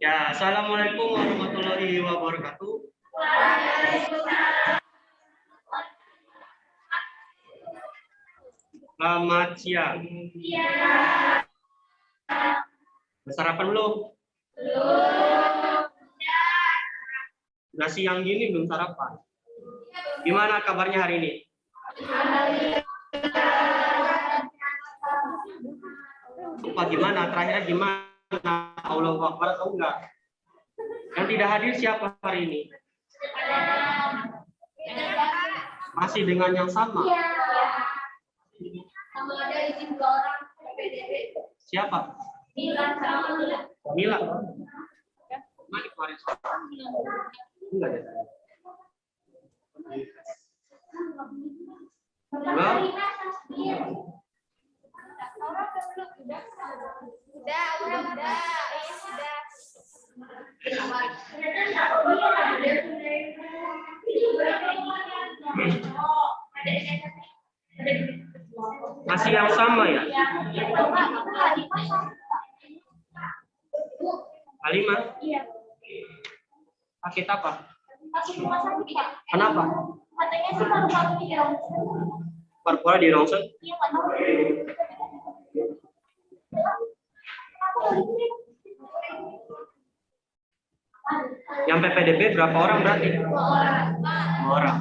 Ya, assalamualaikum warahmatullahi wabarakatuh. Selamat siang. Udah sarapan belum? Udah siang gini belum sarapan. Gimana kabarnya hari ini? Apa gimana? Terakhirnya gimana? Allahu Akbar atau enggak? Yang tidak hadir siapa hari ini? Masih dengan yang sama? Sama ada izin 2 orang PPDB. Siapa? Mila sama Mila. Mila. Mana kemarin? Enggak ada. Enggak. Masih yang sama ya? Halimah? Sakit apa? Kenapa? Katanya sih paru-paru di Paru-paru di rongsen? Iya, Pak. Yang PPDB berapa orang berarti? 2 orang. 2 orang.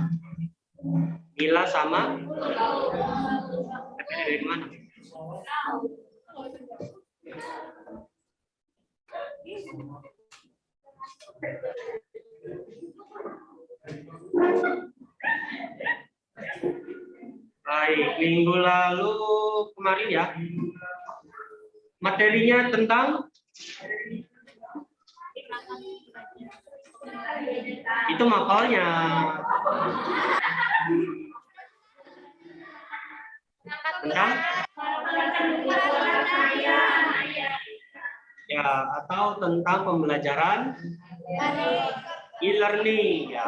Mila sama PPDB di mana? Baik, minggu lalu kemarin ya. Materinya tentang itu mapalnya. Tentang ya, atau tentang pembelajaran e-learning ya.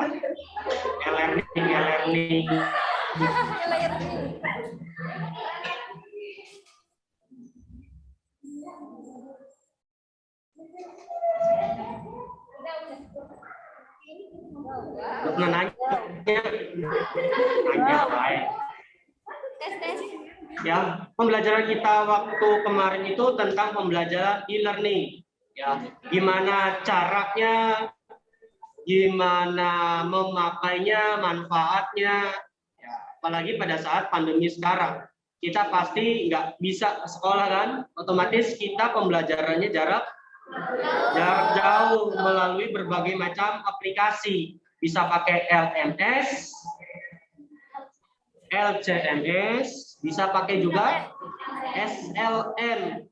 E-learning. Nanya baik. Ya, pembelajaran kita waktu kemarin itu tentang pembelajaran e-learning. Ya, gimana caranya, gimana memakainya, manfaatnya. Ya, apalagi pada saat pandemi sekarang, kita pasti nggak bisa ke sekolah kan? Otomatis kita pembelajarannya jarak jauh melalui berbagai macam aplikasi. Bisa pakai LMS, LCMS, bisa pakai juga SLN.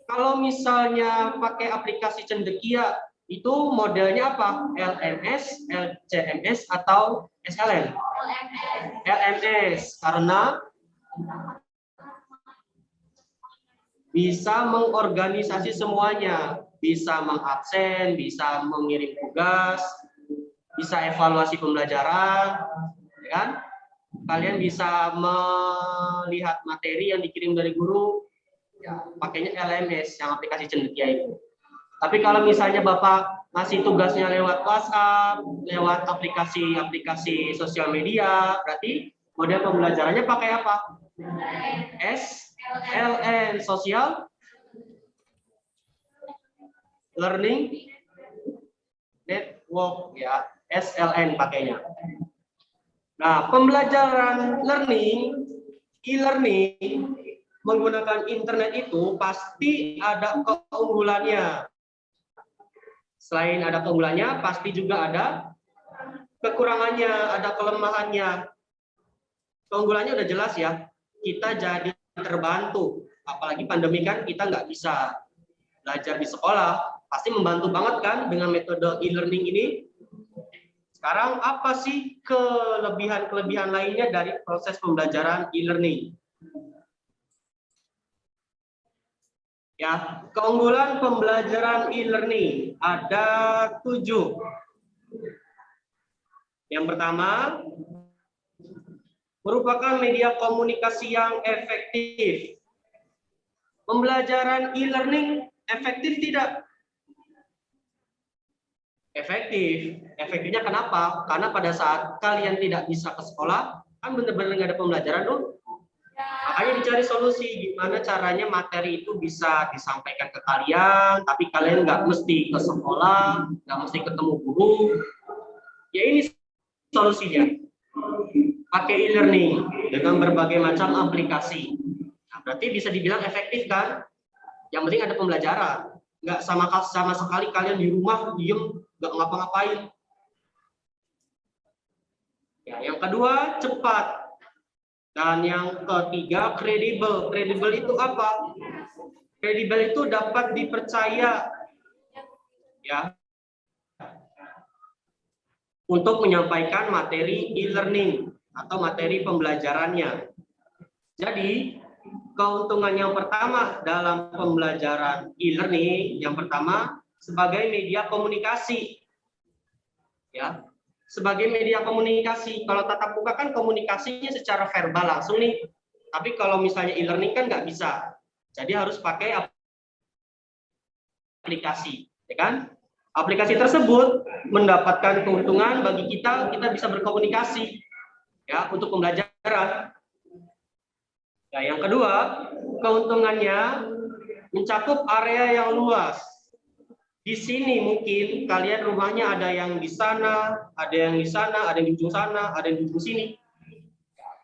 Kalau misalnya pakai aplikasi cendekia, itu modelnya apa? LMS, LCMS, atau SLN? LMS, karena bisa mengorganisasi semuanya, bisa mengabsen, bisa mengirim tugas, bisa evaluasi pembelajaran, ya kan? Kalian bisa melihat materi yang dikirim dari guru, ya, pakainya LMS yang aplikasi cendekia itu. Tapi kalau misalnya Bapak ngasih tugasnya lewat WhatsApp, lewat aplikasi sosial media, berarti model pembelajarannya pakai apa? SLN, Social Learning Network ya, SLN pakainya. Nah, pembelajaran e-learning menggunakan internet itu pasti ada keunggulannya. Selain ada keunggulannya, pasti juga ada kekurangannya, ada kelemahannya. Keunggulannya udah jelas ya, kita jadi terbantu. Apalagi pandemi kan kita nggak bisa belajar di sekolah, pasti membantu banget kan dengan metode e-learning ini. Sekarang apa sih kelebihan-kelebihan lainnya dari proses pembelajaran e-learning? Ya, keunggulan pembelajaran e-learning ada 7. Yang pertama, merupakan media komunikasi yang efektif. Pembelajaran e-learning efektif tidak? Efektif. Efektifnya kenapa? Karena pada saat kalian tidak bisa ke sekolah, kan benar-benar nggak ada pembelajaran dong. Makanya dicari solusi gimana caranya materi itu bisa disampaikan ke kalian, tapi kalian nggak mesti ke sekolah, nggak mesti ketemu guru. Ya ini solusinya. Pakai e-learning dengan berbagai macam aplikasi. Nah, berarti bisa dibilang efektif kan? Yang penting ada pembelajaran. Nggak sama sekali kalian di rumah diem, nggak ngapa-ngapain. Ya, yang kedua cepat. Dan yang ketiga kredibel. Kredibel itu apa? Kredibel itu dapat dipercaya, ya, untuk menyampaikan materi e-learning atau materi pembelajarannya. Jadi keuntungan yang pertama dalam pembelajaran e-learning, yang pertama sebagai media komunikasi, ya, sebagai media komunikasi. Kalau tatap muka kan komunikasinya secara verbal langsung nih, tapi kalau misalnya e-learning kan nggak bisa, jadi harus pakai aplikasi, ya kan? Aplikasi tersebut mendapatkan keuntungan bagi kita bisa berkomunikasi, ya, untuk pembelajaran. Nah, yang kedua, keuntungannya mencakup area yang luas. Di sini mungkin kalian rumahnya ada yang di sana, ada yang di sana, ada yang di ujung sana, ada yang di ujung sini.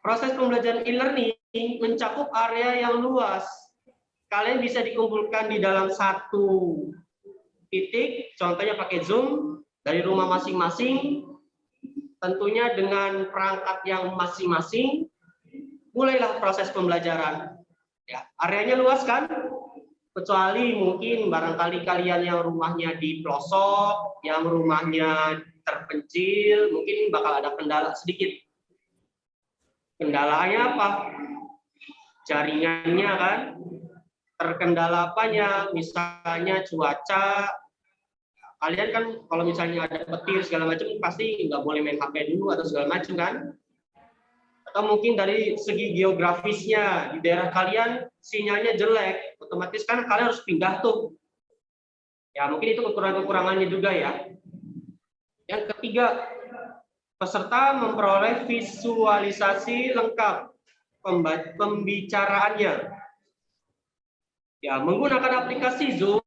Proses pembelajaran e-learning mencakup area yang luas. Kalian bisa dikumpulkan di dalam satu titik, contohnya pakai Zoom, dari rumah masing-masing, tentunya dengan perangkat yang masing-masing. Mulailah proses pembelajaran. Ya, areanya luas kan? Kecuali mungkin barangkali kalian yang rumahnya di pelosok, yang rumahnya terpencil, mungkin bakal ada kendala sedikit. Kendalanya apa? Jaringannya kan? Terkendala apanya? Misalnya cuaca. Kalian kan kalau misalnya ada petir segala macam pasti nggak boleh main HP dulu atau segala macam kan? Atau mungkin dari segi geografisnya di daerah kalian sinyalnya jelek, otomatis kan kalian harus pindah tuh. Ya mungkin itu kekurangannya juga ya. Yang ketiga, peserta memperoleh visualisasi lengkap pembicaraannya. Ya, menggunakan aplikasi Zoom,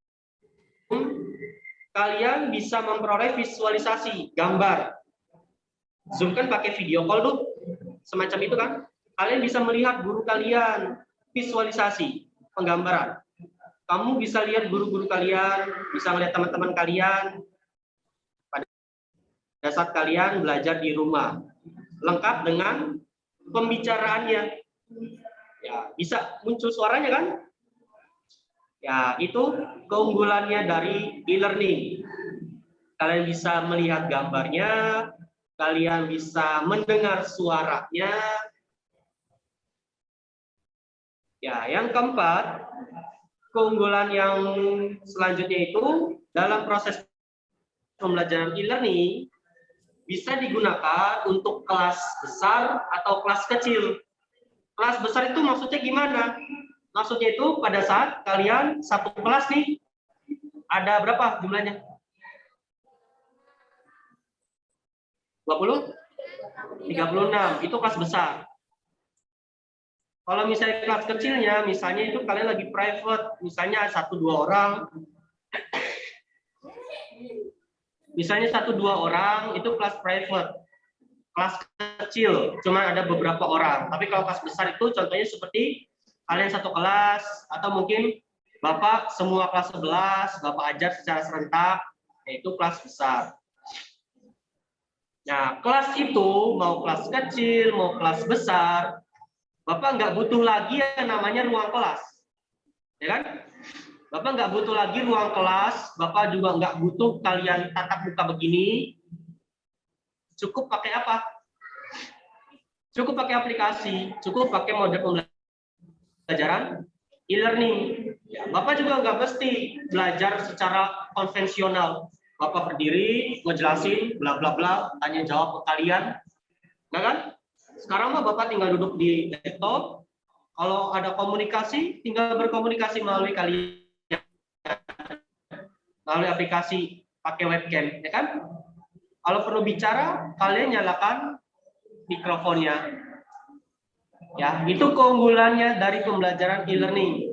kalian bisa memperoleh visualisasi gambar. Zoom kan pakai video call tuh, semacam itu kan. Kalian bisa melihat guru kalian, visualisasi, penggambaran. Kamu bisa lihat guru-guru kalian, bisa melihat teman-teman kalian pada saat kalian belajar di rumah. Lengkap dengan pembicaraannya. Ya, bisa muncul suaranya kan? Ya, itu keunggulannya dari e-learning. Kalian bisa melihat gambarnya, kalian bisa mendengar suaranya. Ya, yang keempat, keunggulan yang selanjutnya itu dalam proses pembelajaran e-learning bisa digunakan untuk kelas besar atau kelas kecil. Kelas besar itu maksudnya gimana? Maksudnya itu pada saat kalian satu kelas nih, ada berapa jumlahnya? 20? 36, itu kelas besar. Kalau misalnya kelas kecilnya, misalnya itu kalian lagi private, misalnya 1-2 orang. Misalnya 1-2 orang, itu kelas private. Kelas kecil, cuma ada beberapa orang. Tapi kalau kelas besar itu contohnya seperti kalian satu kelas, atau mungkin Bapak semua kelas 11, Bapak ajar secara serentak, yaitu kelas besar. Nah, kelas itu mau kelas kecil, mau kelas besar, Bapak nggak butuh lagi yang namanya ruang kelas. Ya kan? Bapak nggak butuh lagi ruang kelas, Bapak juga nggak butuh kalian tatap muka begini. Cukup pakai apa? Cukup pakai aplikasi, cukup pakai model pembelajaran e-learning. Ya, Bapak juga nggak mesti belajar secara konvensional. Bapak berdiri, ngejelasin, bla bla bla, tanya jawab ke kalian, nah kan? Sekarang mah Bapak tinggal duduk di laptop. Kalau ada komunikasi, tinggal berkomunikasi melalui kalian. melalui aplikasi pakai webcam, ya kan? Kalau perlu bicara, kalian nyalakan mikrofonnya. Ya, itu keunggulannya dari pembelajaran e-learning.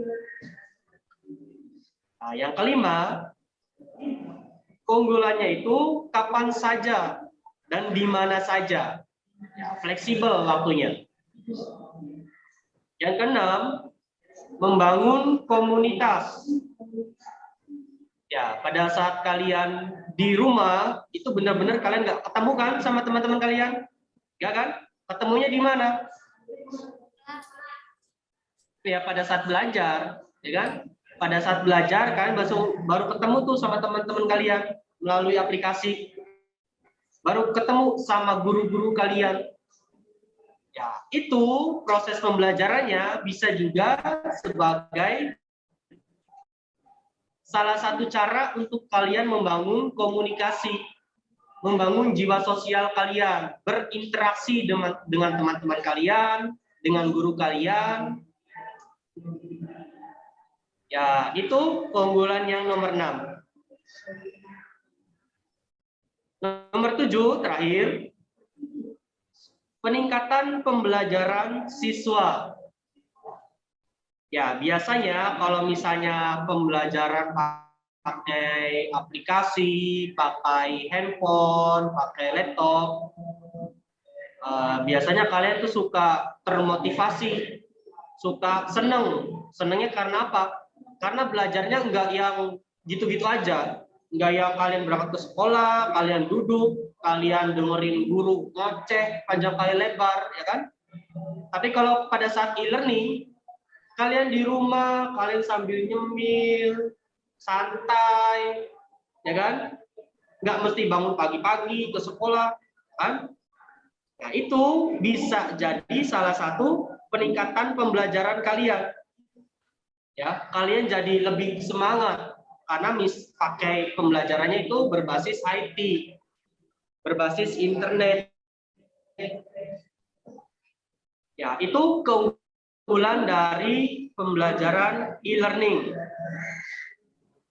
Nah, yang kelima, keunggulannya itu kapan saja dan di mana saja. Ya, fleksibel waktunya. Yang keenam, membangun komunitas. Ya, pada saat kalian di rumah, itu benar-benar kalian nggak ketemu kan sama teman-teman kalian? Nggak kan? Ketemunya di mana? Ya, pada saat belajar, ya kan? Pada saat belajar, kalian baru ketemu tuh sama teman-teman kalian melalui aplikasi. Baru ketemu sama guru-guru kalian. Ya, itu proses pembelajarannya bisa juga sebagai salah satu cara untuk kalian membangun komunikasi, membangun jiwa sosial kalian, berinteraksi dengan teman-teman kalian, dengan guru kalian. Ya, itu keunggulan yang nomor 6. Nomor 7 terakhir, peningkatan pembelajaran siswa. Ya, biasanya kalau misalnya pembelajaran pakai aplikasi, pakai handphone, pakai laptop, biasanya kalian tuh suka termotivasi, suka seneng. Senengnya karena apa? Karena belajarnya nggak yang gitu-gitu aja. Nggak yang kalian berangkat ke sekolah, kalian duduk, kalian dengerin guru ngoceh panjang kali lebar, ya kan? Tapi kalau pada saat e-learning, kalian di rumah, kalian sambil nyemil, santai, ya kan? Nggak mesti bangun pagi-pagi ke sekolah, kan? Nah, itu bisa jadi salah satu peningkatan pembelajaran kalian. Ya, kalian jadi lebih semangat karena pakai pembelajarannya itu berbasis IT, berbasis internet. Ya, itu keunggulan dari pembelajaran e-learning.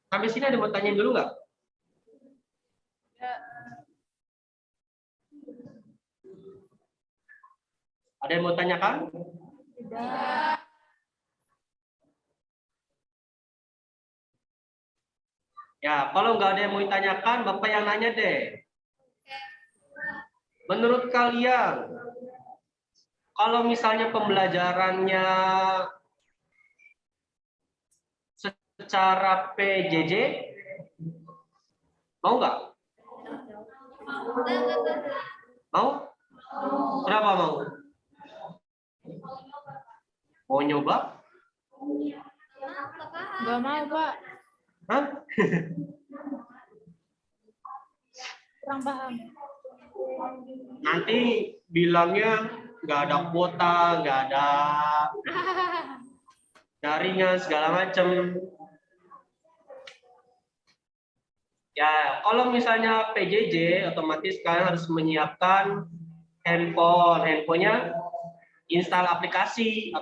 Sampai sini ada mau tanya dulu nggak? Ada yang mau tanyakan? Tidak. Ya, kalau nggak ada yang mau ditanyakan, Bapak yang nanya deh. Menurut kalian, kalau misalnya pembelajarannya secara PJJ, mau nggak? Mau? Kenapa mau? Mau nyoba? Nggak mau, Pak. Hah? Kurang paham. Nanti bilangnya nggak ada kuota, nggak ada jaringan segala macam. Ya, kalau misalnya PJJ, otomatis kalian harus menyiapkan handphone. Handphonenya install aplikasi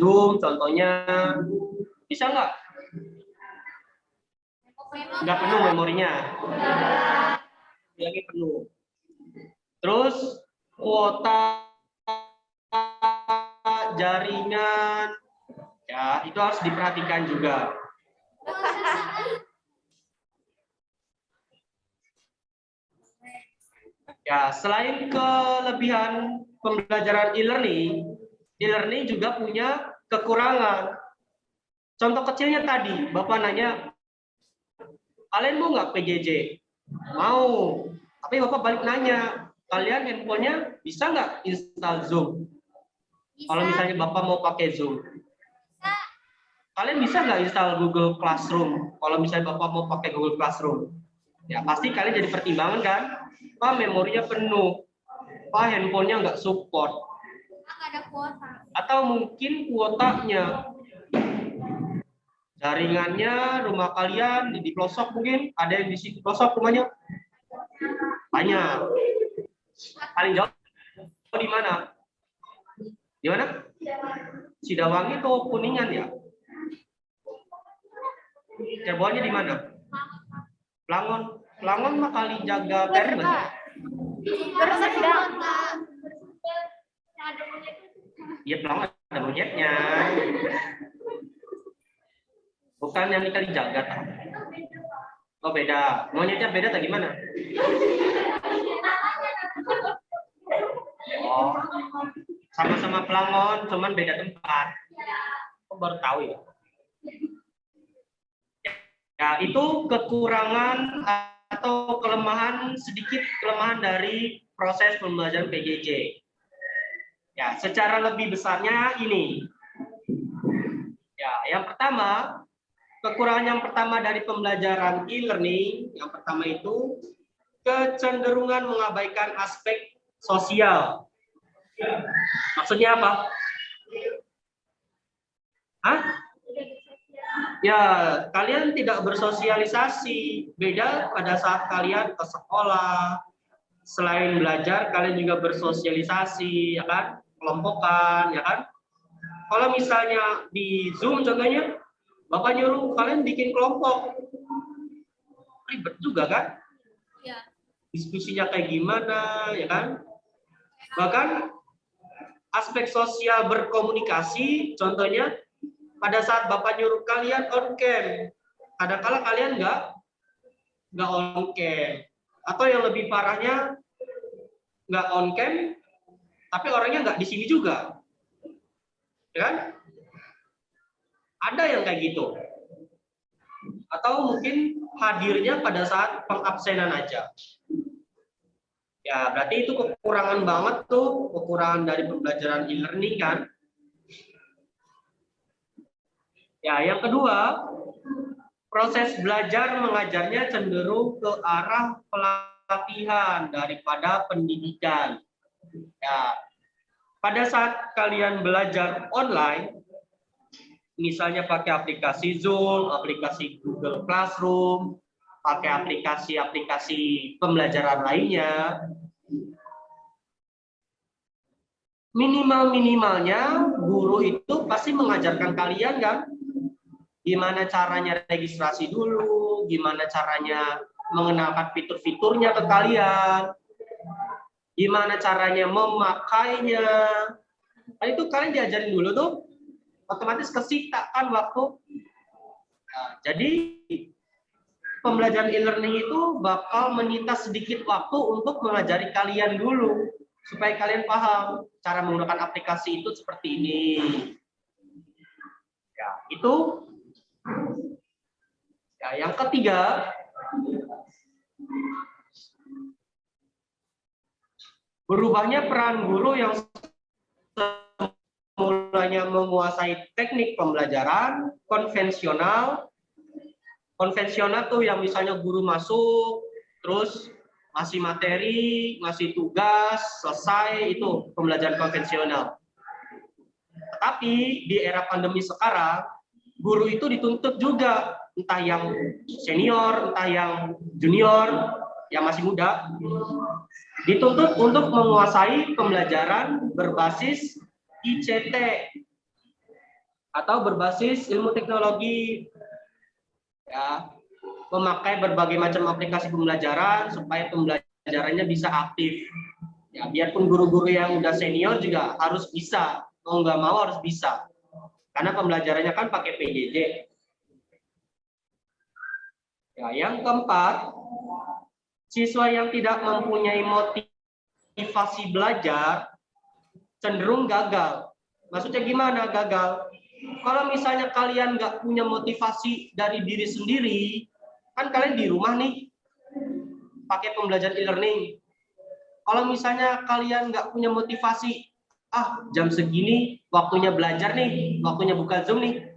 Zoom, contohnya. Bisa nggak? Nggak penuh memorinya. Lagi penuh. Terus kuota jaringan, ya itu harus diperhatikan juga. Ya, selain kelebihan pembelajaran e-learning juga punya kekurangan. Contoh kecilnya tadi, Bapak nanya, kalian mau nggak PJJ? Mau. Tapi Bapak balik nanya, kalian handphonenya bisa nggak install Zoom? Kalau misalnya Bapak mau pakai Zoom. Kalian bisa nggak install Google Classroom? Kalau misalnya Bapak mau pakai Google Classroom. Ya, pasti kalian jadi pertimbangan kan? Pak, memorinya penuh. Pak, handphonenya nggak support. Ada kuota. Atau mungkin kuotanya, jaringannya rumah kalian di pelosok mungkin, ada yang di situ pelosok rumahnya. Banyak. Paling jauh di mana? Di mana? Sidawangi atau Kuningan ya? Cirebonnya di mana? Pelangon mah kali jaga Permen. Terus ada Iya, Pelangon ada monyetnya. Bukan yang di kali jaga. Oh beda. Monyetnya beda atau gimana? Oh, sama-sama pelangon, cuman beda tempat. Aku baru tahu ya. Ya, itu kekurangan atau sedikit kelemahan dari proses pembelajaran PJJ. Ya, secara lebih besarnya ini. Ya, yang pertama, kekurangan yang pertama dari pembelajaran e-learning, yang pertama itu kecenderungan mengabaikan aspek sosial. Maksudnya apa? Hah? Ya, kalian tidak bersosialisasi. Beda pada saat kalian ke sekolah. Selain belajar, kalian juga bersosialisasi, ya kan? Kelompokan, ya kan? Kalau misalnya di Zoom contohnya, Bapak nyuruh kalian bikin kelompok. Ribet juga kan? Ya. Diskusinya kayak gimana, ya kan? Bahkan aspek sosial berkomunikasi, contohnya pada saat Bapak nyuruh kalian on cam, kadang-kala kalian nggak on cam. Atau yang lebih parahnya, nggak on cam, tapi orangnya nggak di sini juga. Ya kan? Ada yang kayak gitu. Atau mungkin hadirnya pada saat pengabsenan aja. Ya, berarti itu kekurangan banget tuh, kekurangan dari pembelajaran e-learning kan. Ya, yang kedua, proses belajar mengajarnya cenderung ke arah pelatihan daripada pendidikan. Ya, pada saat kalian belajar online, misalnya pakai aplikasi Zoom, aplikasi Google Classroom, pakai aplikasi-aplikasi pembelajaran lainnya, minimalnya guru itu pasti mengajarkan kalian kan gimana caranya registrasi dulu, gimana caranya mengenalkan fitur-fiturnya ke kalian, gimana caranya memakainya. Nah, itu kalian diajarin dulu tuh, otomatis kesita kan waktu. Nah, jadi pembelajaran e-learning itu bakal menyita sedikit waktu untuk mengajari kalian dulu supaya kalian paham cara menggunakan aplikasi itu seperti ini. Ya, itu. Ya, yang ketiga, berubahnya peran guru yang semulanya menguasai teknik pembelajaran konvensional. Konvensional tuh yang misalnya guru masuk, terus ngasih materi, ngasih tugas, selesai, itu pembelajaran konvensional. Tetapi di era pandemi sekarang, guru itu dituntut juga, entah yang senior, entah yang junior, yang masih muda, dituntut untuk menguasai pembelajaran berbasis ICT atau berbasis ilmu teknologi, ya, memakai berbagai macam aplikasi pembelajaran supaya pembelajarannya bisa aktif. Ya, biarpun guru-guru yang udah senior juga harus bisa, mau nggak mau harus bisa. Karena pembelajarannya kan pakai PJJ. Ya, yang keempat, siswa yang tidak mempunyai motivasi belajar cenderung gagal. Maksudnya gimana gagal? Kalau misalnya kalian nggak punya motivasi dari diri sendiri, kan kalian di rumah nih, pakai pembelajaran e-learning. Kalau misalnya kalian nggak punya motivasi, jam segini waktunya belajar nih, waktunya buka Zoom nih.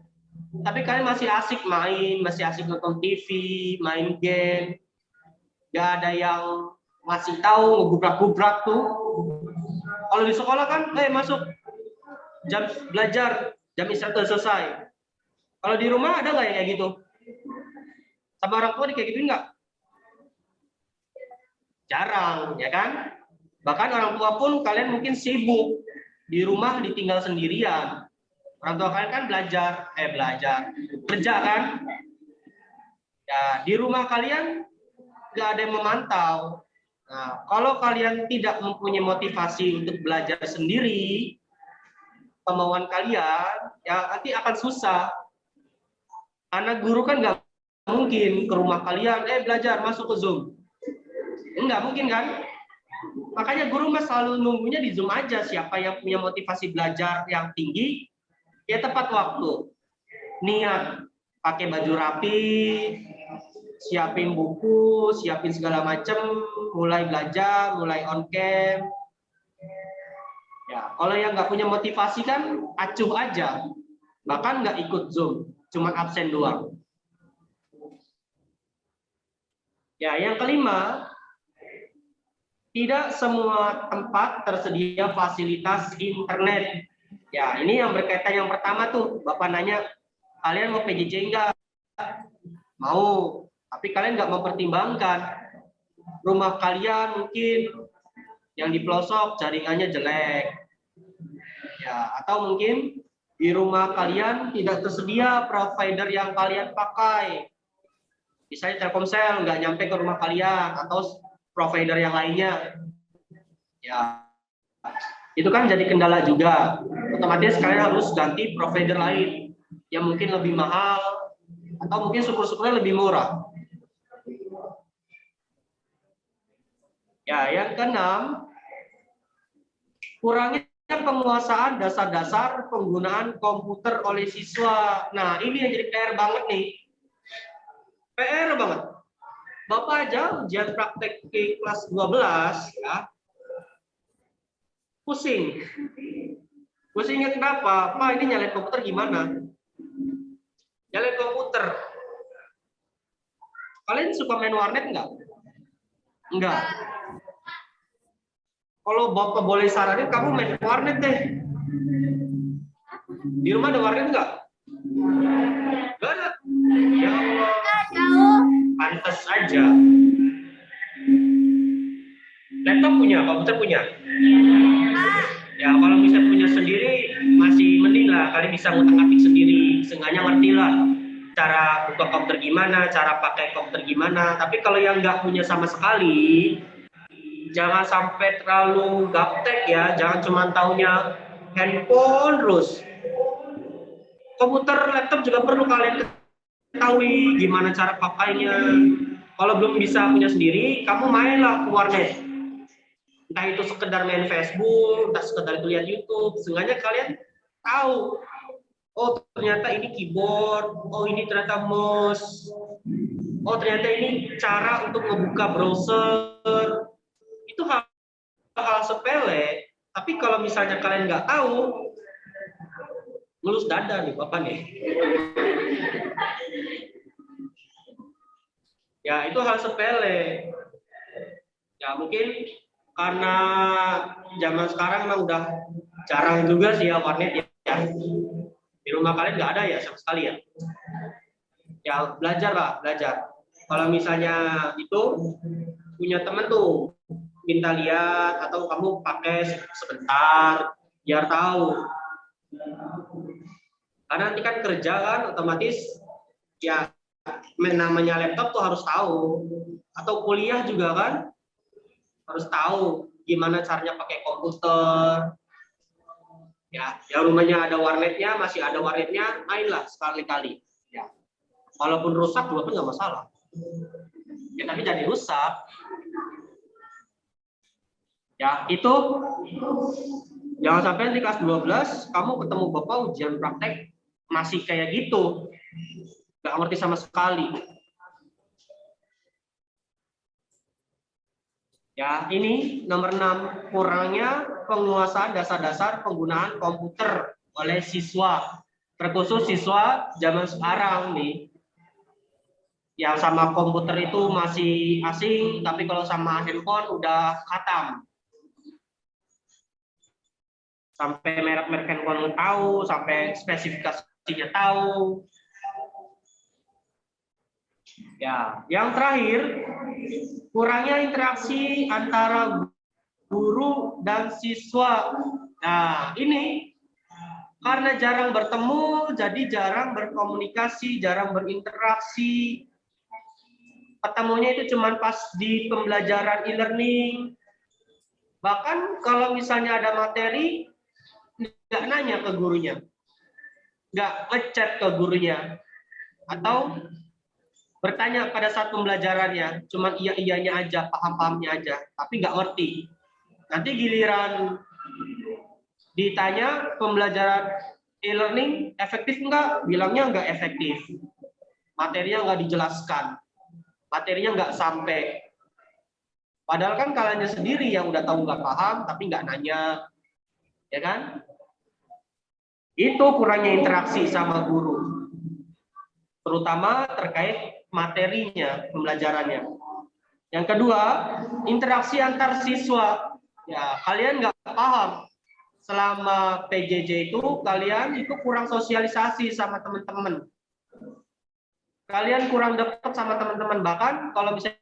Tapi kalian masih asik main, masih asik nonton TV, main game. Gak ada yang ngasih tahu, ngegubrak-gubrak tuh. Kalau di sekolah kan, masuk jam belajar, jam istirahat selesai. Kalau di rumah ada nggak yang kayak gitu? Sama orang tua kayak gituin nggak? Jarang, ya kan? Bahkan orang tua pun kalian mungkin sibuk. Di rumah ditinggal sendirian. Orang tua kalian kan belajar, kerja kan? Ya, di rumah kalian nggak ada yang memantau. Nah, kalau kalian tidak mempunyai motivasi untuk belajar sendiri, kemauan kalian, ya nanti akan susah. Karena guru kan nggak mungkin ke rumah kalian, belajar masuk ke Zoom. Nggak mungkin kan? Makanya guru mas selalu nunggunya di Zoom aja. Siapa yang punya motivasi belajar yang tinggi, ya tepat waktu. Niat, pakai baju rapi, siapin buku, siapin segala macam, mulai belajar, mulai on cam. Ya, kalau yang nggak punya motivasi kan acuh aja, bahkan nggak ikut Zoom, cuma absen doang. Ya, yang kelima, tidak semua tempat tersedia fasilitas internet. Ya, ini yang berkaitan yang pertama tuh, Bapak nanya, kalian mau PJJ enggak? Mau, tapi kalian nggak mempertimbangkan rumah kalian mungkin yang di pelosok jaringannya jelek, ya, atau mungkin di rumah kalian tidak tersedia provider yang kalian pakai, misalnya Telkomsel nggak nyampe ke rumah kalian atau provider yang lainnya, ya itu kan jadi kendala juga. Otomatis kalian harus ganti provider lain yang mungkin lebih mahal atau mungkin syukur-syukurnya lebih murah. Ya, yang keenam, kurangnya penguasaan dasar-dasar penggunaan komputer oleh siswa. Nah, ini yang jadi PR banget nih. PR banget. Bapak aja ujian praktek di kelas 12, ya, pusing. Pusingnya kenapa? Pak, ini nyalain komputer gimana? Nyalain komputer. Kalian suka main warnet nggak? Enggak. Kalau Bapak boleh saranin, kamu main warnet deh. Di rumah ada warnet nggak? Nggak ada. Ya Allah. Jauh. Pantes aja. Laptop punya, komputer punya? Ya, kalau bisa punya sendiri, masih mending lah. Kalian bisa ngutak-ngatik sendiri. Seenggaknya ngerti lah cara buka komputer gimana, cara pakai komputer gimana. Tapi kalau yang nggak punya sama sekali, jangan sampai terlalu gaptek ya, jangan cuma taunya handphone terus. Komputer, laptop juga perlu kalian ketahui gimana cara pakainya. Kalau belum bisa punya sendiri, kamu mainlah ke warnet. Entah itu sekedar main Facebook, entah sekedar itu lihat YouTube, seenggaknya kalian tahu. Oh, ternyata ini keyboard, oh ini ternyata mouse, oh ternyata ini cara untuk membuka browser. Itu hal sepele, tapi kalau misalnya kalian nggak tahu, ngelus dada nih Bapak nih. Ya, itu hal sepele. Ya, mungkin karena zaman sekarang memang udah jarang juga sih ya warnet ya. Di rumah kalian nggak ada ya sama sekali ya. Ya, belajar lah, belajar. Kalau misalnya itu punya temen tuh, minta lihat atau kamu pakai sebentar biar tahu. Karena nanti kan kerja kan otomatis ya namanya laptop tuh harus tahu, atau kuliah juga kan harus tahu gimana caranya pakai komputer. Ya, yang rumahnya ada warnetnya, masih ada warnetnya, mainlah sekali-kali. Ya, walaupun rusak juga kan nggak masalah. Ya, tapi jadi rusak. Ya, itu jangan sampai di kelas 12 kamu ketemu Bapak ujian praktek masih kayak gitu. Nggak ngerti sama sekali. Ya, ini nomor 6, kurangnya penguasaan dasar-dasar penggunaan komputer oleh siswa. Terkhusus siswa zaman sekarang nih. Yang sama komputer itu masih asing, tapi kalau sama handphone udah khatam. Sampai merek-merek handphone tahu, sampai spesifikasinya tahu. Ya, yang terakhir, kurangnya interaksi antara guru dan siswa. Nah, ini karena jarang bertemu, jadi jarang berkomunikasi, jarang berinteraksi. ketemunya itu cuma pas di pembelajaran e-learning. Bahkan kalau misalnya ada materi, nggak nanya ke gurunya, nggak ngechat ke gurunya, atau bertanya pada saat pembelajarannya, cuma iya-iyanya aja, paham-pahamnya aja, tapi nggak ngerti. Nanti giliran ditanya pembelajaran e-learning efektif nggak? Bilangnya nggak efektif. Materinya nggak dijelaskan. Materinya nggak sampai. Padahal kan kalian sendiri yang udah tahu nggak paham, tapi nggak nanya. Ya kan? Itu kurangnya interaksi sama guru. Terutama terkait materinya, pembelajarannya. Yang kedua, interaksi antar siswa. Ya, kalian nggak paham. Selama PJJ itu, kalian itu kurang sosialisasi sama teman-teman. Kalian kurang dekat sama teman-teman. Bahkan kalau misalnya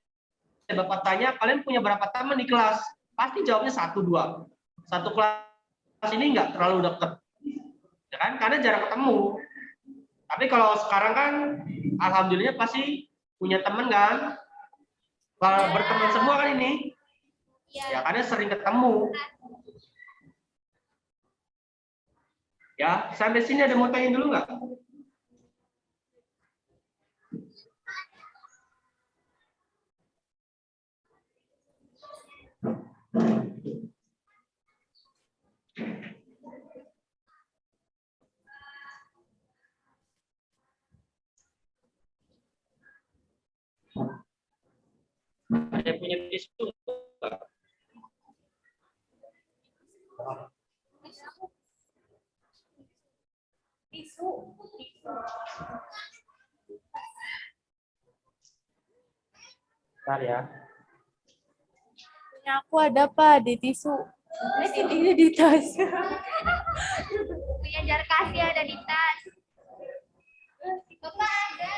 Bapak tanya, kalian punya berapa teman di kelas? Pasti jawabnya 1-2. Satu kelas ini nggak terlalu dekat. Ya kan? Karena jarang ketemu. Tapi kalau sekarang kan, alhamdulillah pasti punya teman kan? Kalau berteman semua kan ini. Ya, karena sering ketemu. Ya, sampai sini ada mau tanya dulu nggak? Ada yang punya tisu? Tisu. Bentar ya. Punya aku ada Pak di tisu. Ini di tas. Punya jar kasih ada di tas. Bapak ada.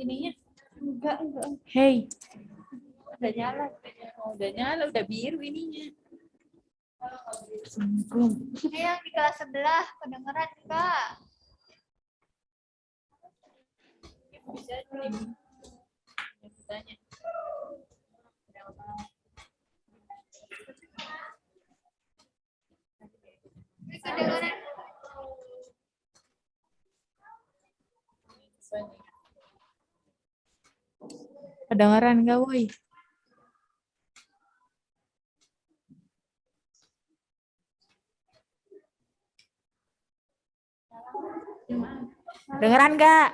Ininya enggak. Hey. Udah nyala, udah biru ininya. Yang di kelas sebelah kedengeran Kak. Bisa ditanya. Ini kedengeran. Kedengeran nggak, woi? Dengeran nggak?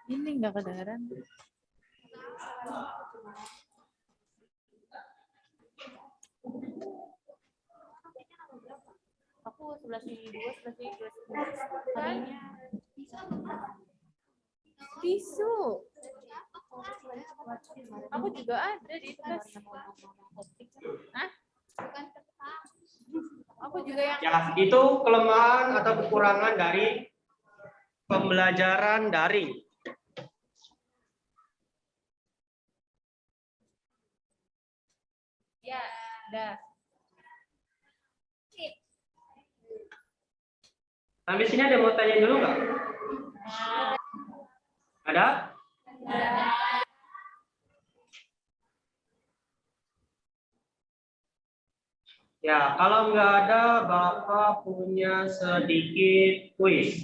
Ini nggak kedengeran. Aku 11.2, 11.2. Tisu. Aku juga ada di tas. Hah? Aku juga yang Ya, itu kelemahan atau kekurangan dari pembelajaran daring. ya, udah. Sampai sini ada mau tanya dulu nggak? Ada? Ya, kalau nggak ada, Bapak punya sedikit kuis.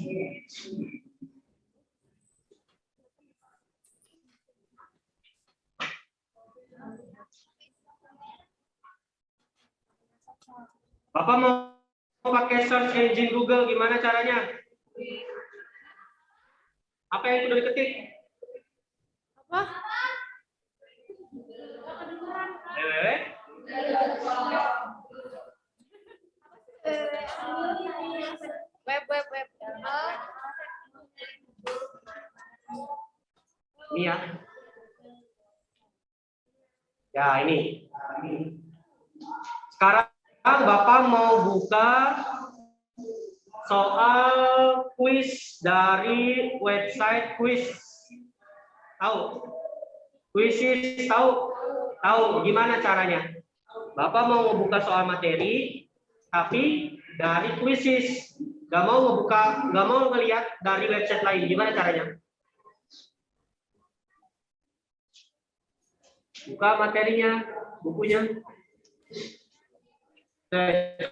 Bapak mau pakai search engine Google, gimana caranya? Apa yang sudah diketik? Apa? www. Web. Ini ya. Ya, ini. Sekarang Bapak mau buka soal kuis dari website kuis. Tahu? Kuisis tahu? Tahu gimana caranya? Bapak mau membuka soal materi, tapi dari kuisis. Gak mau ngelihat dari website lain. Gimana caranya? Buka materinya, bukunya.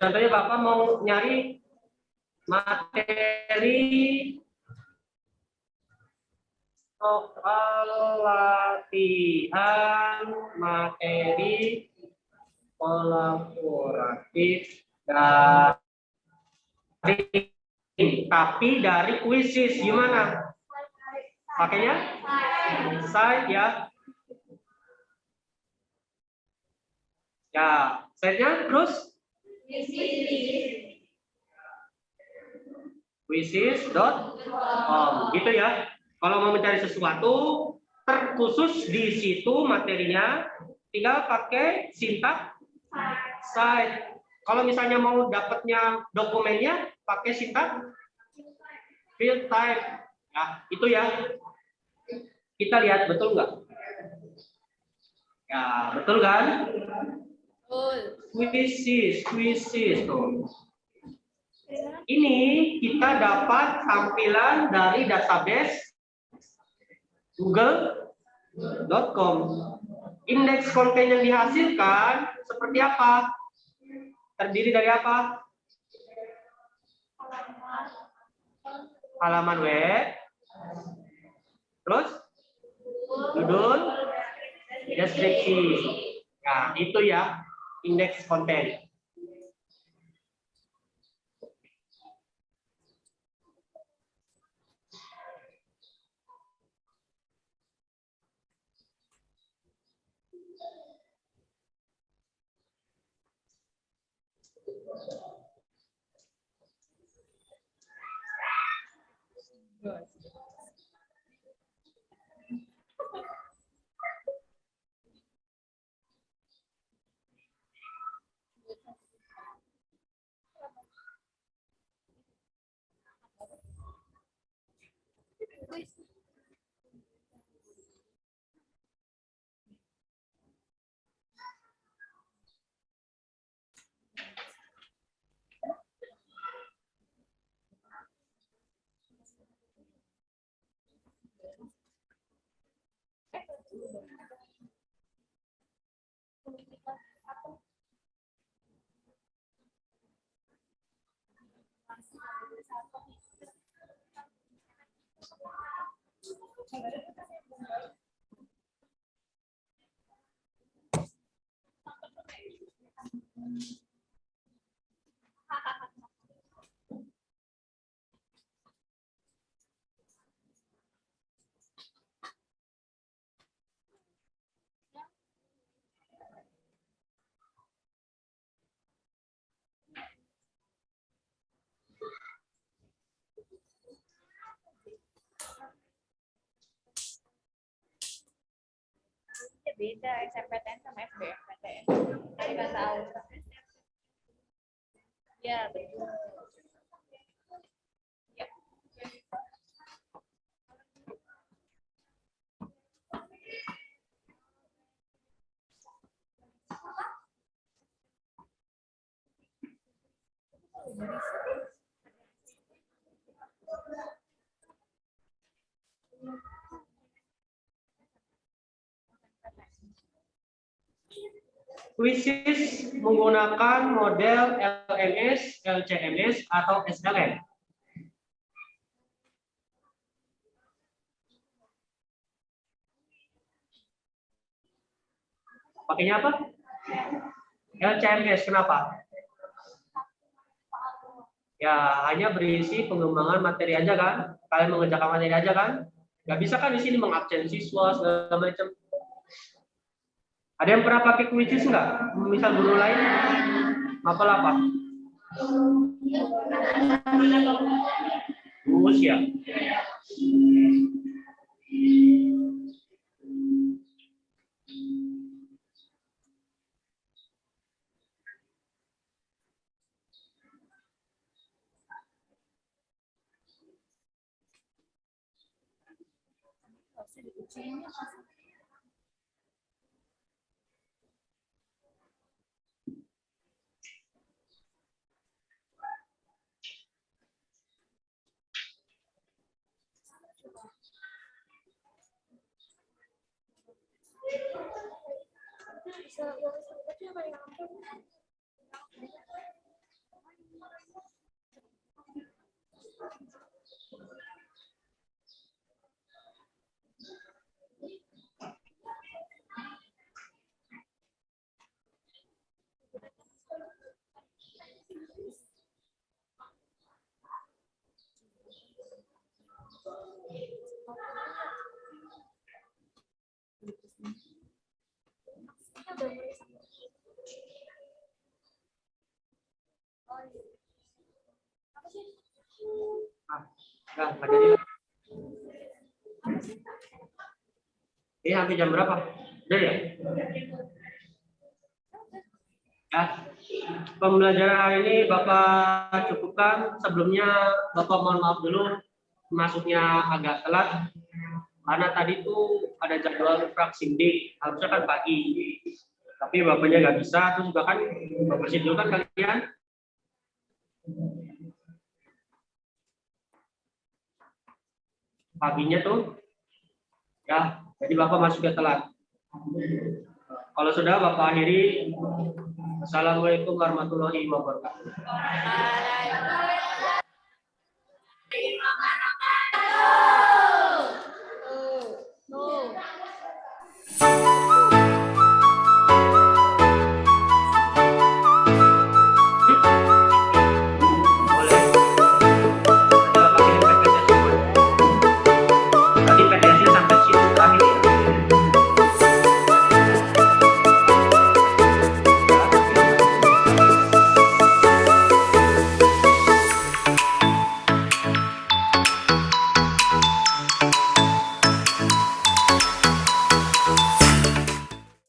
Contohnya Bapak mau nyari materi soal latihan materi kolaboratif tapi dari kuisis. Gimana? Pakainya site ya. Ya, site-nya terus quizzes.com gitu ya. Kalau mau mencari sesuatu terkhusus di situ materinya, tinggal pakai sintak site. Kalau misalnya mau dapatnya dokumennya, pakai sintak field type. Ya, itu ya. Kita lihat betul nggak? Ya, betul kan? Quizzes tuh. Ini kita dapat tampilan dari database google.com. Indeks konten yang dihasilkan seperti apa? Terdiri dari apa? Halaman web, terus judul, deskripsi. Nah, itu ya indeks konten. Beda SMPTN sama SBMPTN. Saya nggak tahu. Ya, betul. Ya. Quizzes menggunakan model LMS, LCMS, atau SLM. Pakainya apa? LCMS, kenapa? Ya, hanya berisi pengembangan materi aja kan? Kalian mengerjakan materi aja kan? Nggak bisa kan di sini mengabsen siswa segala macam. Ada yang pernah pakai quizzes nggak? Misal guru lain? Mapel apa? Rumus ya. Nah, nggak jadi. Ini sampai jam berapa? Udah ya? Ya. Pembelajaran hari ini Bapak cukupkan. Sebelumnya Bapak mohon maaf dulu masuknya agak telat. Karena tadi tuh ada jadwal vaksin D, harusnya kan pagi. Tapi Bapaknya nggak bisa, terus juga kan Bapak dulu kan kalian. Paginya tuh ya, jadi Bapak masuknya telat. Kalau sudah Bapak akhiri. Assalamualaikum warahmatullahi wabarakatuh. Waalaikumsalam.